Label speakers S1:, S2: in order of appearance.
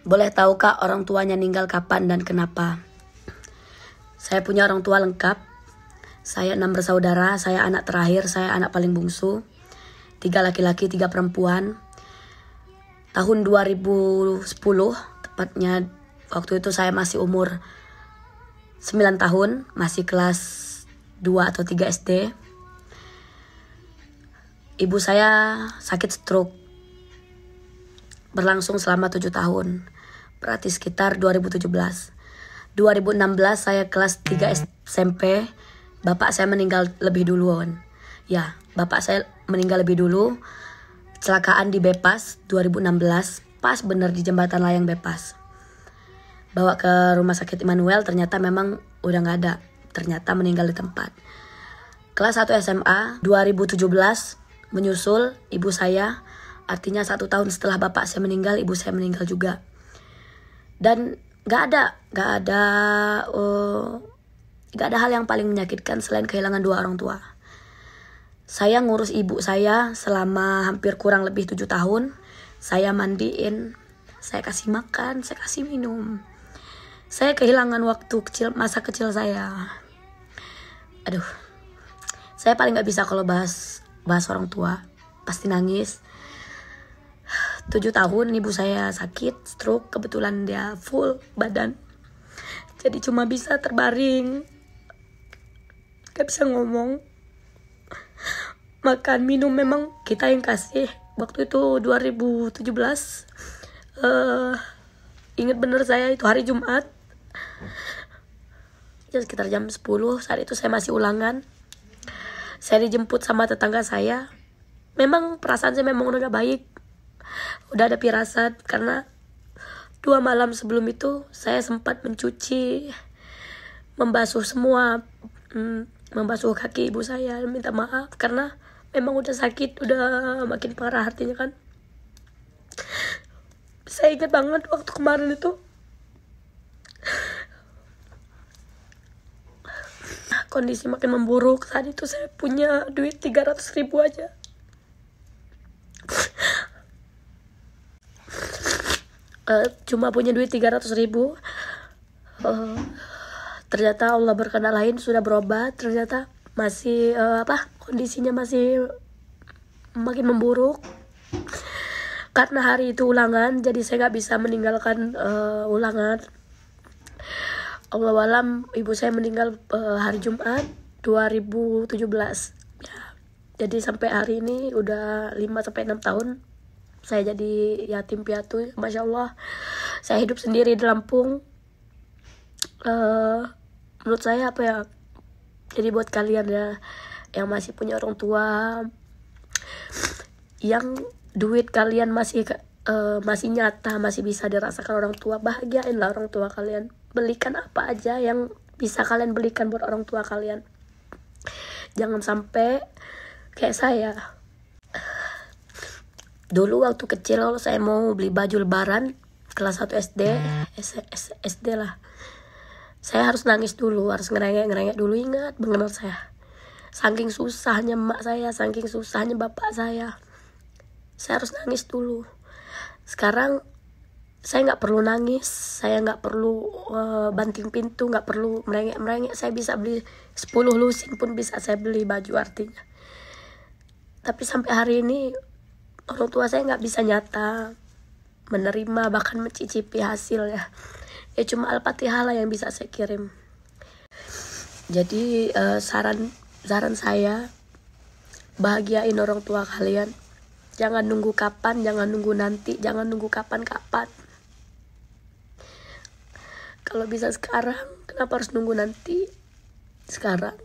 S1: Boleh tahu Kak orang tuanya meninggal kapan dan kenapa? Saya punya orang tua lengkap. Saya 6 bersaudara, saya anak terakhir, saya anak paling bungsu. 3 laki-laki, 3 perempuan. Tahun 2010, tepatnya waktu itu saya masih umur 9 tahun, masih kelas 2 atau 3 SD. Ibu saya sakit stroke, berlangsung selama 7 tahun. Berarti sekitar 2017. 2016 saya kelas 3 SMP. Bapak saya meninggal lebih duluan. Ya, bapak saya meninggal lebih dulu. Kecelakaan di Bypass 2016. Pas bener di jembatan layang Bypass. Bawa ke rumah sakit Immanuel, ternyata memang udah gak ada. Ternyata meninggal di tempat. Kelas 1 SMA 2017 menyusul ibu saya. Artinya 1 tahun setelah bapak saya meninggal, ibu saya meninggal juga. Dan gak ada hal yang paling menyakitkan selain kehilangan 2 orang tua. Saya ngurus ibu saya selama hampir kurang lebih 7 tahun. Saya mandiin, saya kasih makan, saya kasih minum. Saya kehilangan waktu kecil, masa kecil saya. Aduh, saya paling gak bisa kalau bahas orang tua. Pasti nangis. 7 tahun ibu saya sakit stroke, kebetulan dia full badan, jadi cuma bisa terbaring, gak bisa ngomong, makan minum memang kita yang kasih. Waktu itu 2017, ingat bener saya itu hari Jumat, ya sekitar jam 10. Saat itu saya masih ulangan. Saya dijemput sama tetangga saya. Memang perasaan saya memang udah gak baik, udah ada firasat, karena 2 malam sebelum itu saya sempat mencuci, membasuh semua, membasuh kaki ibu saya, minta maaf karena memang udah sakit, udah makin parah artinya kan. Saya ingat banget waktu kemarin itu kondisi makin memburuk. Saat itu saya punya duit 300.000 aja. Cuma punya duit 300.000. Ternyata Allah berkehendak lain, sudah berobat. Ternyata masih kondisinya masih makin memburuk. Karena hari itu ulangan, jadi saya gak bisa meninggalkan ulangan. Allah alam, ibu saya meninggal hari Jumat 2017. Ya, jadi sampai hari ini udah 5-6 tahun saya jadi yatim piatu. Masya Allah, saya hidup sendiri di Lampung. Menurut saya jadi buat kalian ya yang masih punya orang tua, yang duit kalian masih nyata, masih bisa dirasakan orang tua, bahagiainlah orang tua kalian. Belikan apa aja yang bisa kalian belikan buat orang tua kalian. Jangan sampai kayak saya. Dulu waktu kecil kalau saya mau beli baju lebaran kelas 1 SD lah, saya harus nangis dulu, harus ngerengek dulu. Ingat banget saya, saking susahnya emak saya, saking susahnya bapak saya harus nangis dulu. Sekarang saya nggak perlu nangis, saya nggak perlu banting pintu, nggak perlu merengek. Saya bisa beli 10 lusin pun bisa saya beli baju artinya. Tapi sampai hari ini orang tua saya nggak bisa nyata menerima, bahkan mencicipi hasil ya. Ya cuma Al-Fatihah lah yang bisa saya kirim. Jadi saran saya, bahagiain orang tua kalian. Jangan nunggu kapan, jangan nunggu nanti, jangan nunggu kapan-kapan. Kalau bisa sekarang, kenapa harus nunggu nanti? Sekarang